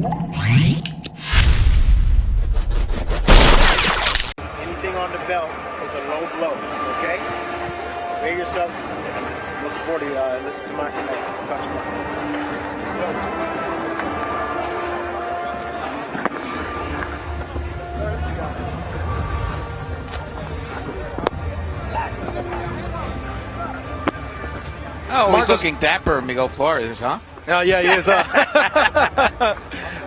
Anything on the belt is a low blow, okay? Weigh yourself. Most importantly, listen to my commands. Touch them. Oh, he's looking dapper, Miguel Flores, huh? Oh, yeah, he is.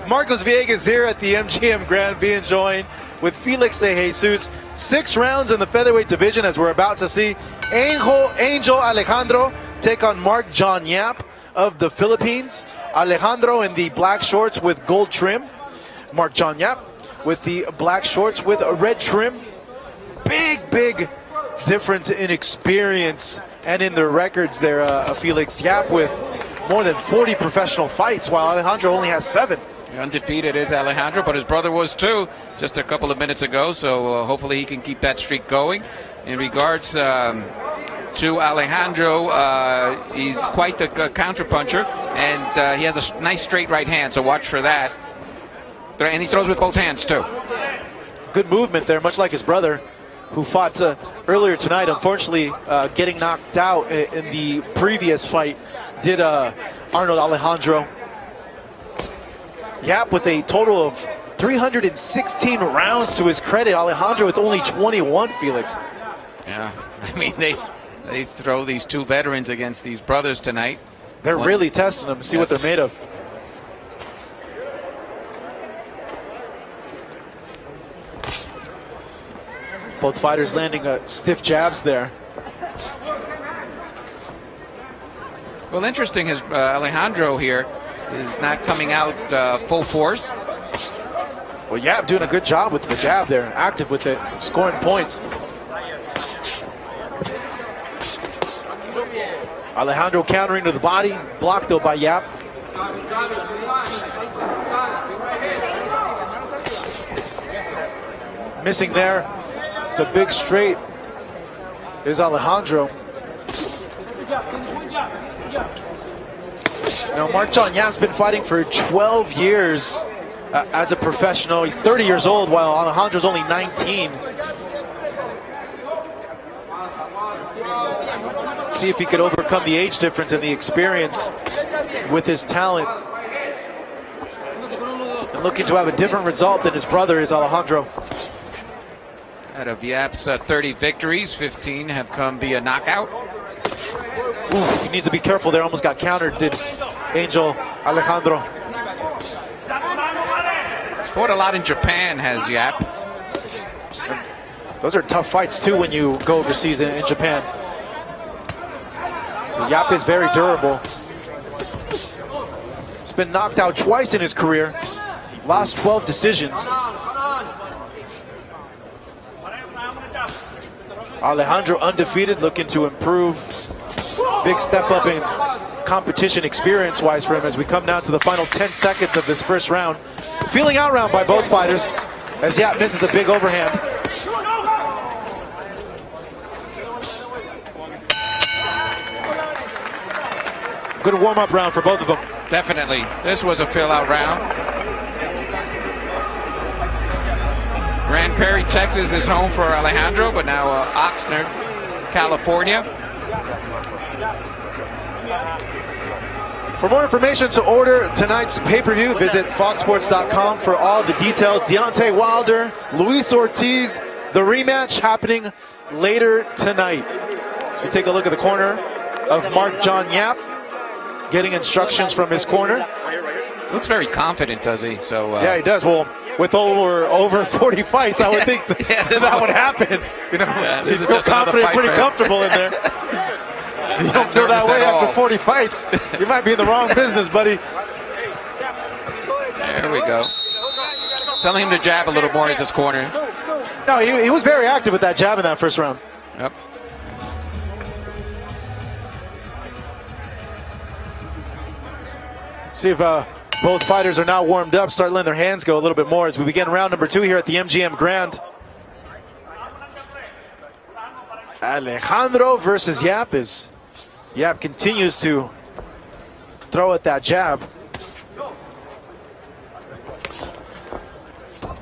Marcos Villegas here at the MGM Grand being joined with Felix de Jesus. 6 rounds in the featherweight division, as we're about to see. Angel Alejandro take on Mark John Yap of the Philippines. Alejandro in the black shorts with gold trim. Mark John Yap with the black shorts with a red trim. Big difference in experience and in the records there. Felix Yap with more than 40 professional fights, while Alejandro only has 7. Undefeated is Alejandro, but his brother was too just a couple of minutes ago, so hopefully he can keep that streak going. In regards to Alejandro, he's quite the counterpuncher, and he has a nice straight right hand, so watch for that. And he throws with both hands too. Good movement there, much like his brother, who fought earlier tonight. Unfortunately, getting knocked out in the previous fight did Arnold Alejandro. Yap with a total of 316 rounds to his credit. Alejandro with only 21, Felix. Yeah, I mean, they throw these 2 veterans against these brothers tonight. They're really testing them to see what they're made of. Both fighters landing stiff jabs there. Well, interesting is Alejandro here is not coming out full force. Well, Yap doing a good job with the jab there, active with it, scoring points. Alejandro countering to the body, blocked though by Yap. Missing there. The big straight is Alejandro. Now, Mark John Yap's been fighting for 12 years as a professional. He's 30 years old, while Alejandro's only 19. See if he could overcome the age difference and the experience with his talent. And looking to have a different result than his brother is Alejandro. Out of Yap's 30 victories, 15 have come via knockout. Ooh, he needs to be careful there. Almost got countered, did Angel Alejandro. He's fought a lot in Japan, has Yap. Those are tough fights, too, when you go overseas in Japan. So Yap is very durable. He's been knocked out twice in his career. Lost 12 decisions. Alejandro undefeated, looking to improve. Big step up in competition experience-wise for him as we come down to the final 10 seconds of this first round. Feeling out round by both fighters as Yap misses a big overhand. Good warm-up round for both of them. Definitely. This was a fill-out round. Grand Prairie, Texas is home for Alejandro, but now Oxnard, California. For more information to order tonight's pay-per-view, visit foxsports.com for all the details. Deontay Wilder, Luis Ortiz, the rematch happening later tonight. So we take a look at the corner of Mark John Yap, getting instructions from his corner. Looks very confident, does he? So yeah, he does. Well, with over 40 fights, I would think that would happen. You know, yeah, he's still confident, pretty comfortable in there. You don't feel that way after 40 fights. You might be in the wrong business, buddy. There we go. Telling him to jab a little more is his corner. No, he was very active with that jab in that first round. Yep. See if both fighters are now warmed up, start letting their hands go a little bit more as we begin round number 2 here at the MGM Grand. Alejandro versus Yap as Yap continues to throw at that jab.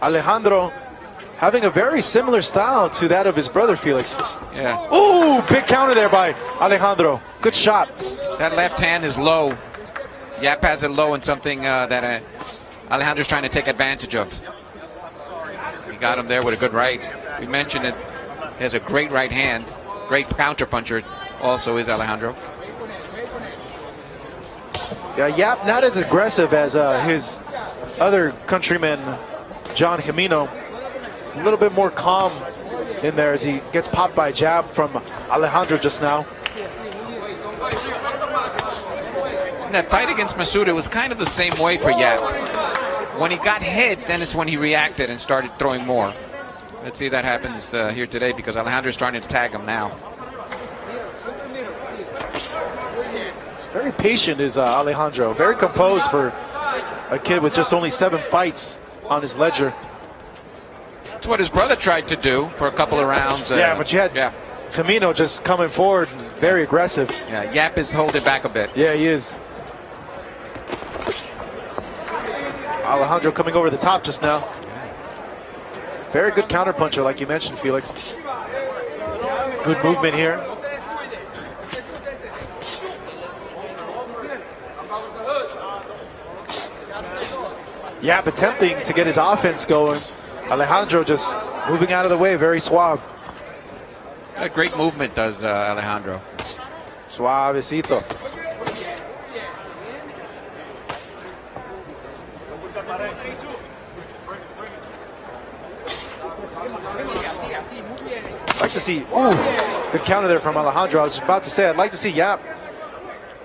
Alejandro having a very similar style to that of his brother Felix. Yeah. Ooh, big counter there by Alejandro. Good shot. That left hand is low. Yap has it low, and something that Alejandro's trying to take advantage of. He got him there with a good right. We mentioned it. He has a great right hand. Great counter puncher also is Alejandro. Yeah, Yap not as aggressive as his other countryman, John Camino. He's a little bit more calm in there as he gets popped by a jab from Alejandro just now. In that fight against Masud, it was kind of the same way for Yap. When he got hit, then it's when he reacted and started throwing more. Let's see if that happens here today, because Alejandro's starting to tag him now. He's very patient, is Alejandro. Very composed for a kid with just only 7 fights on his ledger. That's what his brother tried to do for a couple of rounds. Yeah, but you had Camino just coming forward, very aggressive. Yeah, Yap is holding back a bit. Yeah, he is. Alejandro coming over the top just now. Very good counter puncher, like you mentioned, Felix. Good movement here. Yap attempting to get his offense going. Alejandro just moving out of the way, very suave. A great movement does Alejandro. Suavecito. Like to see, ooh, good counter there from Alejandro. I was about to say, I'd like to see Yap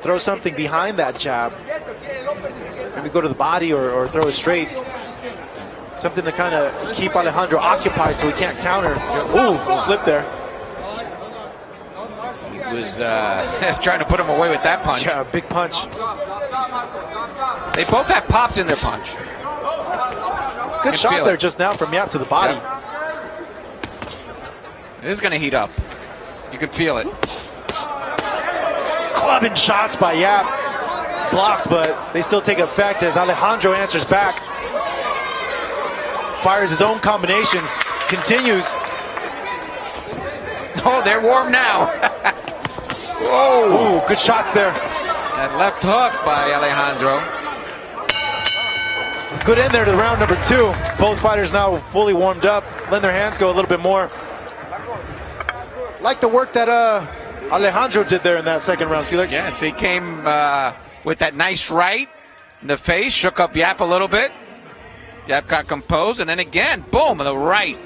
throw something behind that jab. Maybe go to the body or throw it straight. Something to kind of keep Alejandro occupied so he can't counter. Ooh, slip there. He was trying to put him away with that punch. Yeah, big punch. They both have pops in their punch. Good shot there just now from Yap to the body. Yep. It is going to heat up. You can feel it. Clubbing shots by Yap. Blocked, but they still take effect as Alejandro answers back. Fires his own combinations. Continues. Oh, they're warm now. Whoa. Ooh, good shots there. That left hook by Alejandro. Good end there to the round number 2. Both fighters now fully warmed up. Letting their hands go a little bit more. Like the work that Alejandro did there in that second round, Felix. Yes, he came with that nice right in the face, shook up Yap a little bit. Yap got composed, and then again, boom, the right.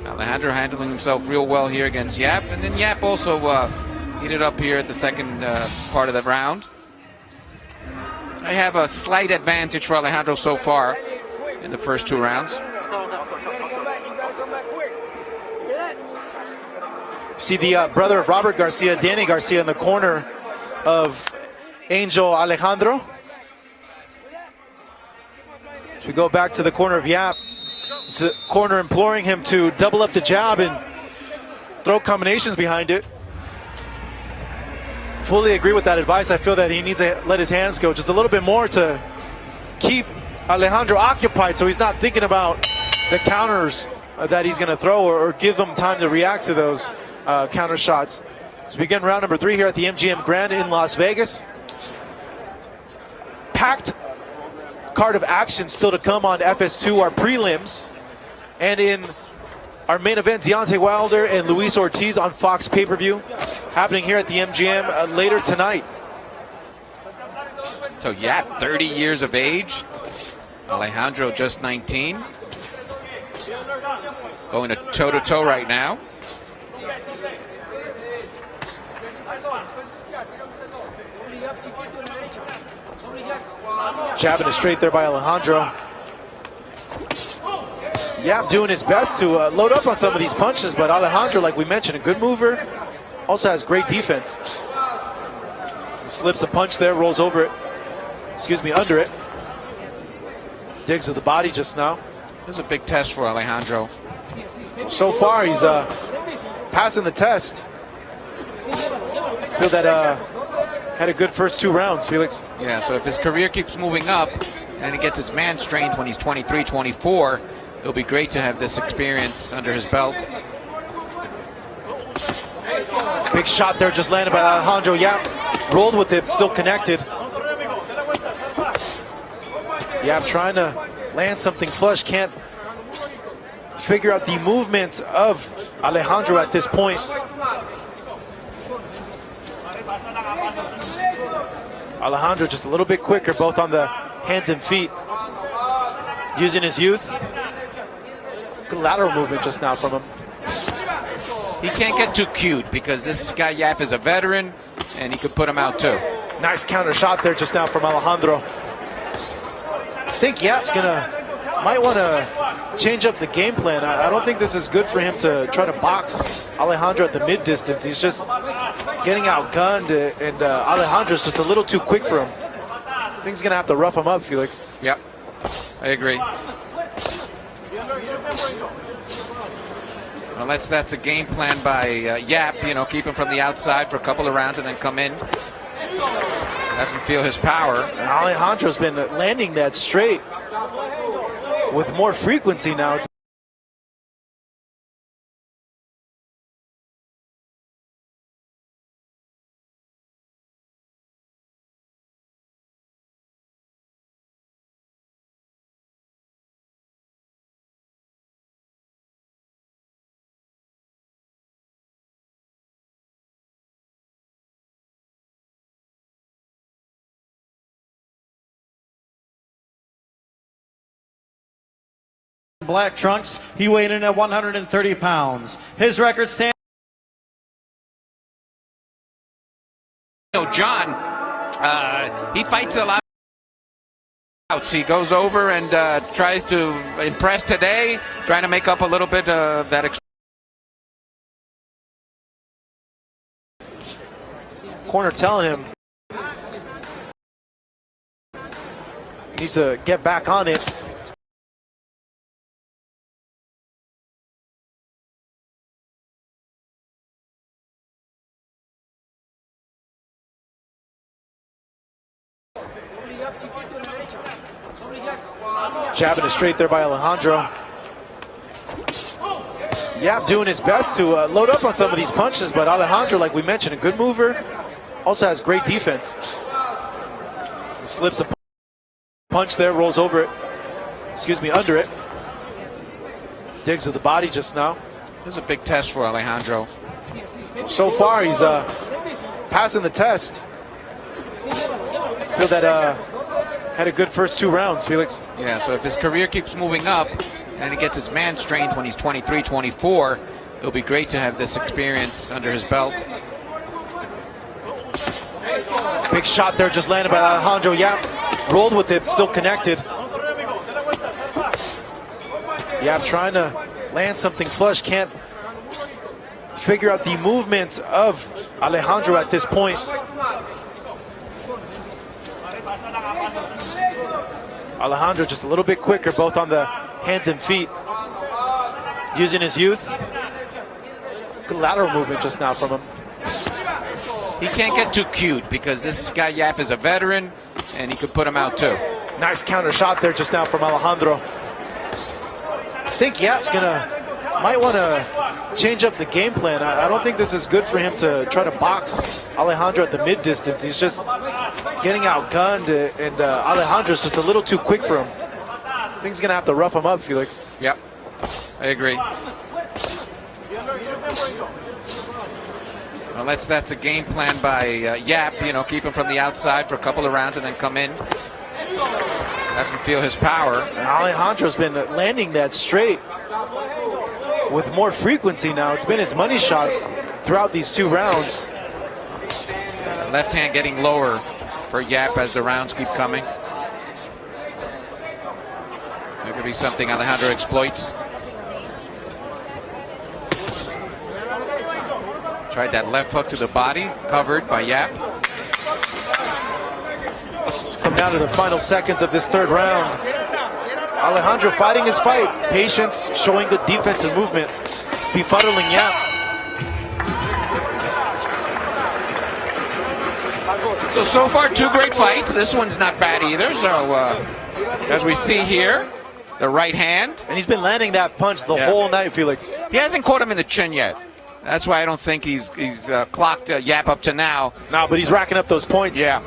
Alejandro handling himself real well here against Yap, and then Yap also heated up here at the second part of the round. I have a slight advantage for Alejandro so far in the first 2 rounds. See the brother of Robert Garcia, Danny Garcia, in the corner of Angel Alejandro. As we go back to the corner of Yap, it's a corner imploring him to double up the jab and throw combinations behind it. Fully agree with that advice. I feel that he needs to let his hands go just a little bit more to keep Alejandro occupied so he's not thinking about the counters that he's going to throw or give them time to react to those counter shots. So we begin round number 3 here at the MGM Grand in Las Vegas. Packed card of action still to come on FS2, our prelims. And in our main event, Deontay Wilder and Luis Ortiz on Fox pay-per-view, happening here at the MGM later tonight. So Yap, 30 years of age. Alejandro, just 19. Going to toe-to-toe right now. Jabbing it straight there by Alejandro. Yap doing his best to load up on some of these punches, but Alejandro, like we mentioned, a good mover, also has great defense. He slips a punch there, rolls over it, under it. Digs with the body just now. This is a big test for Alejandro. So far, he's passing the test. Feel that had a good first 2 rounds, Felix. Yeah, so if his career keeps moving up, and he gets his man strength when he's 23, 24. It'll be great to have this experience under his belt. Big shot there just landed by Alejandro Yap. Rolled with it, still connected. Yap trying to land something flush, can't figure out the movement of Alejandro at this point. Alejandro just a little bit quicker, both on the hands and feet. Using his youth. Good lateral movement just now from him. He can't get too cute because this guy Yap is a veteran and he could put him out too. Nice counter shot there just now from Alejandro. I think Yap's might want to change up the game plan. I don't think this is good for him to try to box Alejandro at the mid distance. He's just getting outgunned, and Alejandro's just a little too quick for him. I think he's gonna have to rough him up, Felix. Yep, I agree. Well, that's a game plan by Yap. You know, keep him from the outside for a couple of rounds and then come in, have him feel his power. And Alejandro's been landing that straight with more frequency now. Black trunks, he weighed in at 130 pounds. His record stands. John, he fights a lot. He goes over and tries to impress today, trying to make up a little bit of that. Corner telling him he needs to get back on it. Jabbing it straight there by Alejandro. Yap doing his best to load up on some of these punches, but Alejandro, like we mentioned, a good mover, also has great defense. He slips a punch there, rolls over it, under it. Digs to the body just now. This is a big test for Alejandro. So far, he's passing the test. Feel that had a good first 2 rounds, Felix. Yeah, so if his career keeps moving up and he gets his man strength when he's 23, 24, it'll be great to have this experience under his belt. Big shot there just landed by Alejandro Yap. Rolled with it, still connected. Yap trying to land something flush, can't figure out the movement of Alejandro at this point. Alejandro just a little bit quicker, both on the hands and feet. Using his youth. Good lateral movement just now from him. He can't get too cute because this guy Yap is a veteran and he could put him out too. Nice counter shot there just now from Alejandro. I think Yap's might want to change up the game plan. I don't think this is good for him to try to box Alejandro at the mid distance. He's just getting outgunned, and Alejandro's just a little too quick for him. I think he's gonna have to rough him up, Felix. Yep, I agree. Well, that's a game plan by Yap. You know, keep him from the outside for a couple of rounds and then come in, have him feel his power. And Alejandro's been landing that straight with more frequency now. It's been his money shot throughout these 2 rounds. Left hand getting lower for Yap as the rounds keep coming. There could be something Alejandro exploits. Tried that left hook to the body, covered by Yap. Come down to the final seconds of this 3rd round. Alejandro fighting his fight. Patience, showing good defense and movement. Befuddling Yap. So far 2 great fights. This one's not bad either. So As we see here, the right hand. And he's been landing that punch the whole night, Felix. He hasn't caught him in the chin yet. That's why I don't think he's clocked Yap up to now. No, but he's racking up those points. Yeah.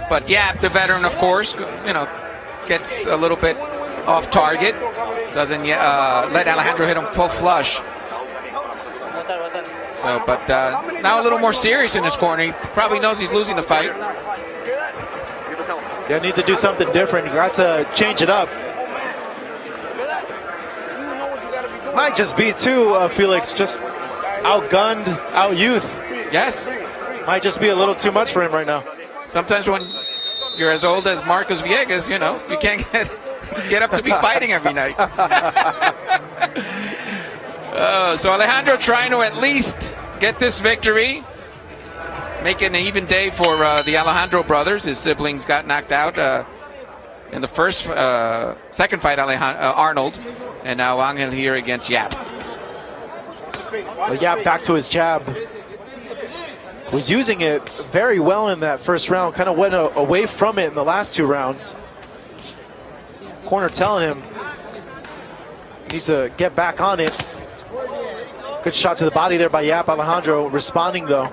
But Yap, the veteran, of course, gets a little bit off target. Doesn't let Alejandro hit him full flush. So, but now a little more serious in his corner. He probably knows he's losing the fight. Yeah, needs to do something different. He got to change it up. Might just be too, Felix, just outgunned, out-youth. Yes. Might just be a little too much for him right now. Sometimes when you're as old as Marcos Villegas, you can't get up to be fighting every night. So Alejandro trying to at least get this victory, make it an even day for the Alejandro brothers. His siblings got knocked out in the second fight, Arnold, and now Angel here against Yap. Well, Yap back to his jab. Was using it very well in that first round, kind of went away from it in the last 2 rounds. Corner telling him he needs to get back on it. Good shot to the body there by Yap. Alejandro responding though.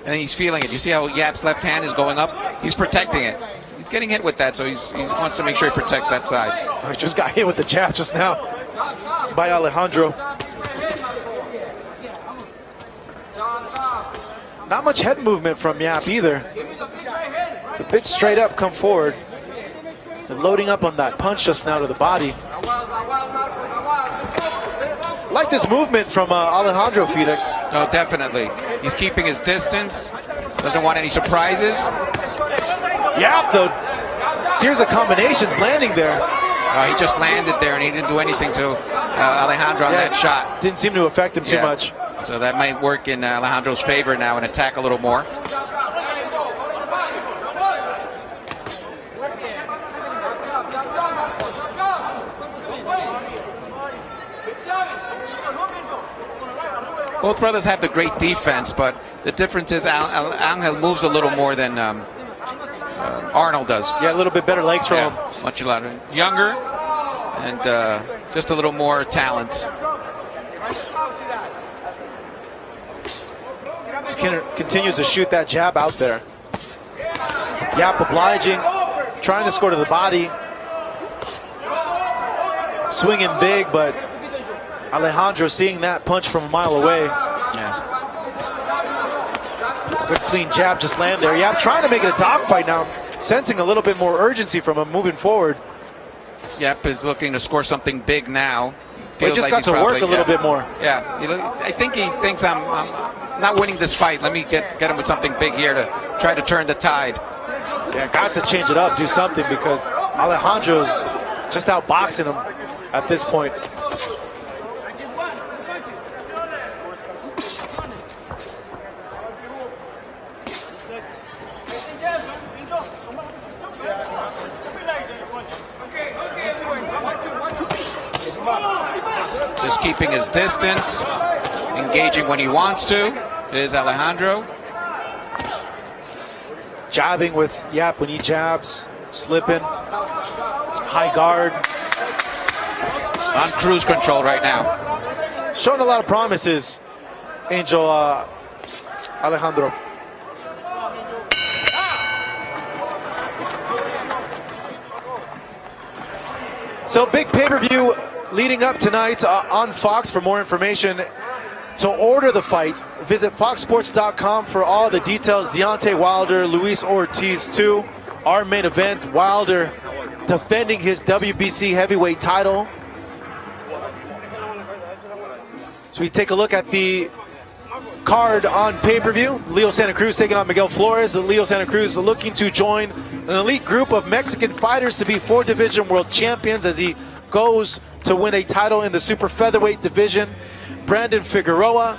And he's feeling it. You see how Yap's left hand is going up? He's protecting it. He's getting hit with that, so he wants to make sure he protects that side. Oh, he just got hit with the jab just now by Alejandro. Not much head movement from Yap either. It's a bit straight up, come forward. And loading up on that punch just now to the body. Like this movement from Alejandro, Felix. Oh, definitely. He's keeping his distance. Doesn't want any surprises. Yap, though, series of combinations landing there. He just landed there, and he didn't do anything to Alejandro on that shot. Didn't seem to affect him too much. So that might work in Alejandro's favor now and attack a little more. Both brothers have the great defense, but the difference is Angel moves a little more than Arnold does. Yeah, a little bit better legs from him. Much younger and just a little more talent. Continues to shoot that jab out there. Yap obliging, trying to score to the body. Swinging big, but Alejandro seeing that punch from a mile away. Yeah. Good clean jab just land there. Yap trying to make it a dogfight now. Sensing a little bit more urgency from him moving forward. Yep, is looking to score something big now. He just got to work a little bit more. Yeah, I think he thinks I'm not winning this fight. Let me get him with something big here to try to turn the tide. Yeah, got to change it up, do something, because Alejandro's just outboxing him at this point. Just keeping his distance, engaging when he wants to, is Alejandro. Jabbing with Yap when he jabs, slipping, high guard. On cruise control right now. Showing a lot of promises, Angel Alejandro. So big pay-per-view leading up tonight on Fox. For more information to order the fight, visit foxsports.com for all the details. Deontay Wilder, Luis Ortiz 2. Our main event, Wilder defending his WBC heavyweight title. So we take a look at the card on pay-per-view. Leo Santa Cruz taking on Miguel Flores. Leo Santa Cruz looking to join an elite group of Mexican fighters to be 4-division world champions as he goes to win a title in the super featherweight division. Brandon Figueroa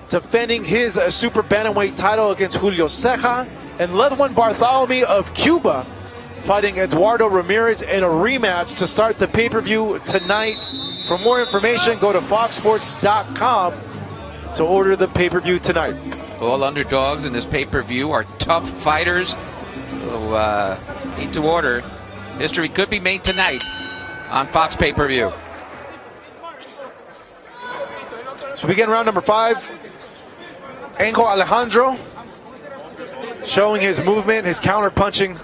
defending his super bantamweight title against Julio Ceja. And Ledwin Bartholomew of Cuba fighting Eduardo Ramirez in a rematch to start the pay-per-view tonight. For more information, go to foxsports.com to order the pay-per-view tonight. All underdogs in this pay-per-view are tough fighters, so need to order history could be made tonight on Fox pay-per-view. So we begin round number 5. Angel Alejandro showing his movement, his counter punching.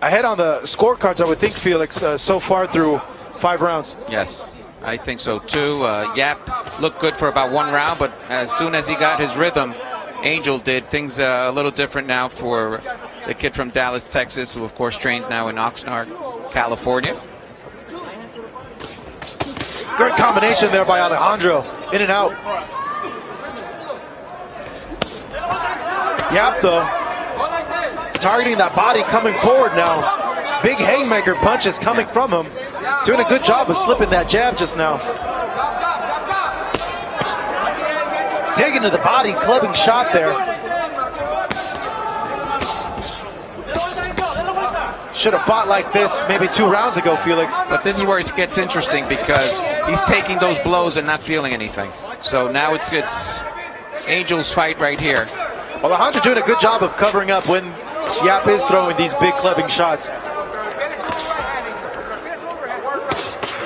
Ahead on the scorecards, I would think, Felix, so far through 5 rounds. Yes, I think so too. Yap looked good for about 1 round, but as soon as he got his rhythm, Angel did. Things a little different now for the kid from Dallas, Texas, who of course trains now in Oxnard, California. Good combination there by Alejandro. In and out. Yap, though, targeting that body, coming forward now. Big haymaker punches coming from him. Doing a good job of slipping that jab just now. Digging to the body, clubbing shot there. Should have fought like this maybe 2 rounds ago, Felix. But this is where it gets interesting because he's taking those blows and not feeling anything. So now it's Angel's fight right here. Well, Alejandro doing a good job of covering up when Yap is throwing these big clubbing shots.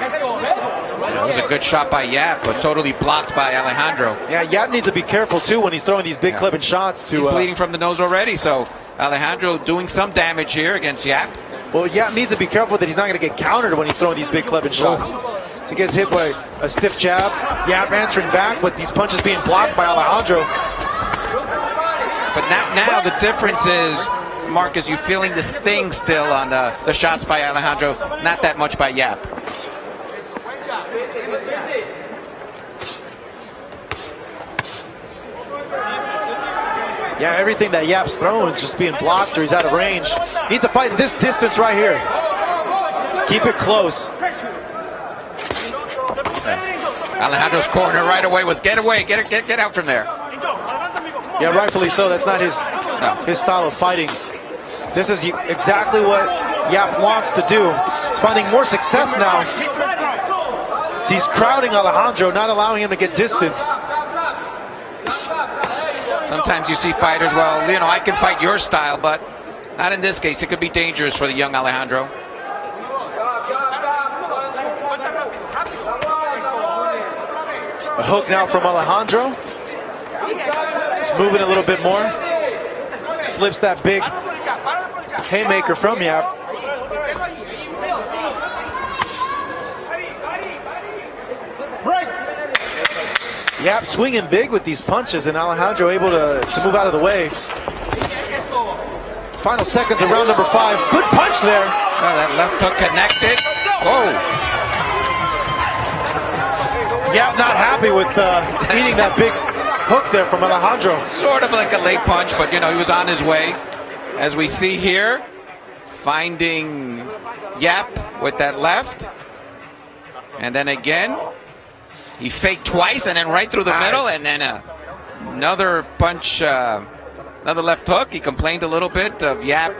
That was a good shot by Yap, but totally blocked by Alejandro. Yeah, Yap needs to be careful too when he's throwing these big clubbing shots. He's bleeding from the nose already, so Alejandro doing some damage here against Yap. Well, Yap needs to be careful that he's not going to get countered when he's throwing these big clubbing shots. So he gets hit by a stiff jab. Yap answering back with these punches being blocked by Alejandro. But now the difference is, Marcus, you feeling the sting still on the shots by Alejandro, not that much by Yap. Yeah, everything that Yap's throwing is just being blocked or he's out of range. Needs to fight in this distance right here. Keep it close. Alejandro's corner right away was get away, get out from there. Yeah, rightfully so. That's not his style of fighting. This is exactly what Yap wants to do. He's finding more success now. So he's crowding Alejandro, not allowing him to get distance. Sometimes you see fighters, well, you know, I can fight your style, but not in this case. It could be dangerous for the young Alejandro. A hook now from Alejandro. He's moving a little bit more. Slips that big haymaker from Yap. Yap swinging big with these punches, and Alejandro able to move out of the way. Final seconds of round number 5. Good punch there. Oh, that left hook connected. Whoa. Yap not happy with eating that big hook there from Alejandro. Sort of like a late punch, but you know, he was on his way. As we see here, finding Yap with that left. And then again, he faked twice and then right through the middle, and then another punch, another left hook. He complained a little bit of Yap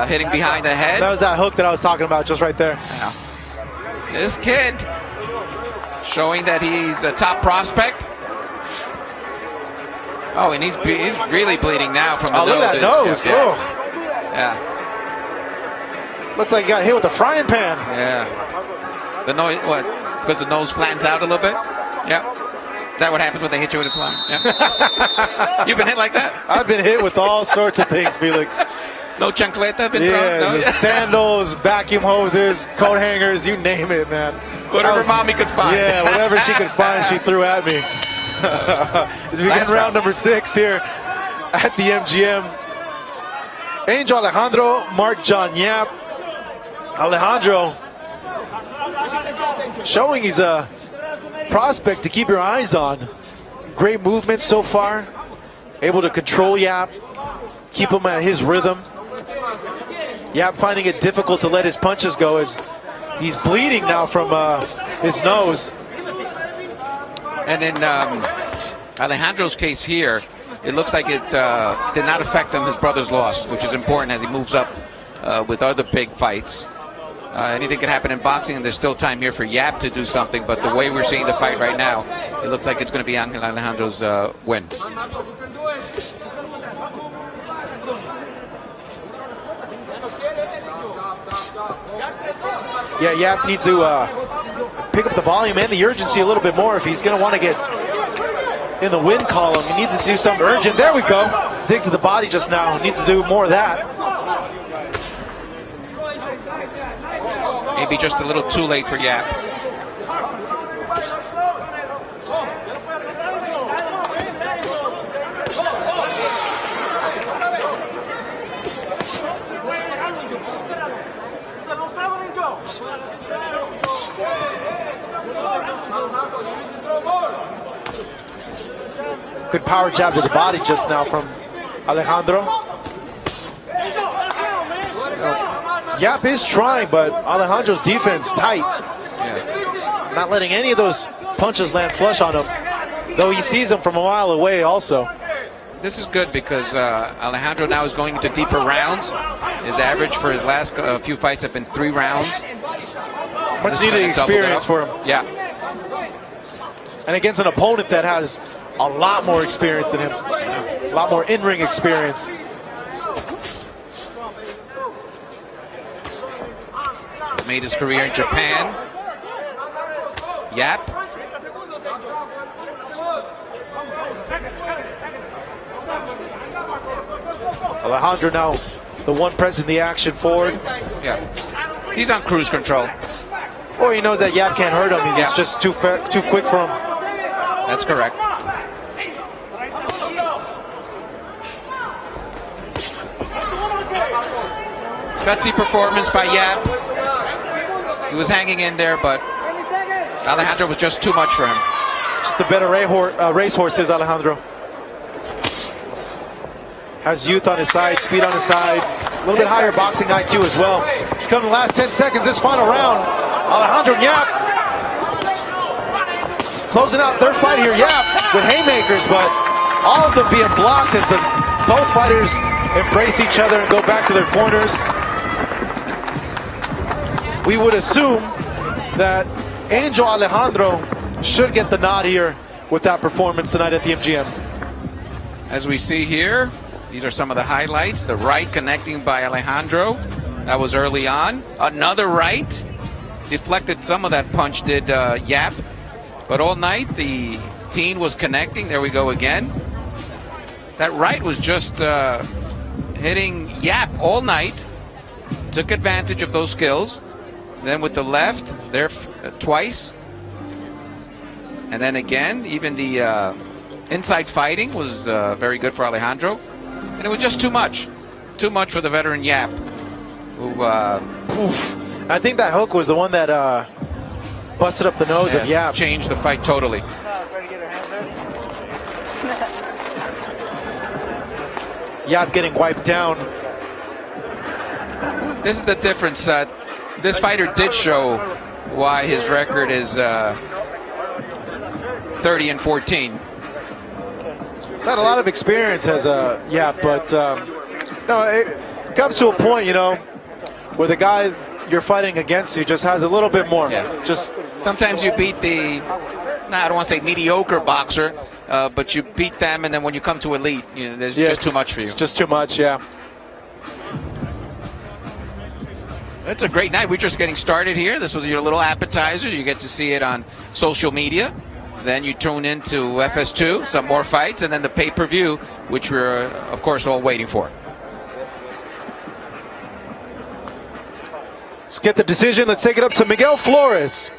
hitting behind the head. That was that hook that I was talking about just right there. Yeah. This kid showing that he's a top prospect. Oh, and he's really bleeding now from the nose. Look at that nose. Yeah. Looks like he got hit with a frying pan. Yeah. The nose, what? Because the nose flattens out a little bit? Yeah. Is that what happens when they hit you with a flan? Yeah. You've been hit like that? I've been hit with all sorts of things, Felix. No chancleta been thrown? No? The sandals, vacuum hoses, coat hangers, you name it, man. Whatever mommy could find. Yeah, whatever she could find, she threw at me. As we begin round number 6 here at the MGM. Angel Alejandro, Mark John Yap. Alejandro showing he's a prospect to keep your eyes on. Great movement so far. Able to control Yap, keep him at his rhythm. Yap finding it difficult to let his punches go as he's bleeding now from his nose. And in Alejandro's case here, it looks like it did not affect him, his brother's loss, which is important as he moves up with other big fights. Anything can happen in boxing, and there's still time here for Yap to do something, but the way we're seeing the fight right now, it looks like it's going to be Angel Alejandro's win. Yeah, Yap needs to pick up the volume and the urgency a little bit more if he's going to want to get in the win column. He needs to do something urgent. There we go. Digs to the body just now. Needs to do more of that. Maybe just a little too late for Yap. Good power jab to the body just now from Alejandro. Yap is trying, but Alejandro's defense tight. Yeah. Not letting any of those punches land flush on him, though he sees them from a mile away also. This is good because Alejandro now is going into deeper rounds. His average for his last few fights have been 3 rounds. Much needed experience for him. Yeah. And against an opponent that has a lot more experience than him. A lot more in-ring experience. He's made his career in Japan. Yap. Alejandro now the one pressing the action forward. Yeah. He's on cruise control. Or he knows that Yap can't hurt him. He's just too quick for him. That's correct. Gutsy performance by Yap. He was hanging in there, but Alejandro was just too much for him. Just the better racehorse is Alejandro. Has youth on his side, speed on his side, a little bit higher boxing IQ as well. It's coming the last 10 seconds, this final round. Alejandro and Yap closing out their fight here. Yap with haymakers, but all of them being blocked as both fighters embrace each other and go back to their corners. We would assume that Angel Alejandro should get the nod here with that performance tonight at the MGM. As we see here, these are some of the highlights. The right connecting by Alejandro. That was early on. Another right. Deflected some of that punch, did Yap. But all night, the teen was connecting. There we go again. That right was just hitting Yap all night. Took advantage of those skills. Then with the left, there twice. And then again, even the inside fighting was very good for Alejandro. And it was just too much. Too much for the veteran Yap. Who, I think that hook was the one that busted up the nose of Yap. Changed the fight totally. Yap getting wiped down. This is the difference. This fighter did show why his record is 30-14. He's had a lot of experience as a Yap, but no, it comes to a point, you know, where the guy you're fighting against you just has a little bit more. Yeah. Just sometimes you beat the, I don't want to say mediocre boxer, but you beat them, and then when you come to elite, you know, there's just too much for you. It's just too much, yeah. It's a great night. We're just getting started here. This was your little appetizer. You get to see it on social media. Then you tune into FS2, some more fights, and then the pay-per-view, which we're, of course, all waiting for. Let's get the decision. Let's take it up to Miguel Flores.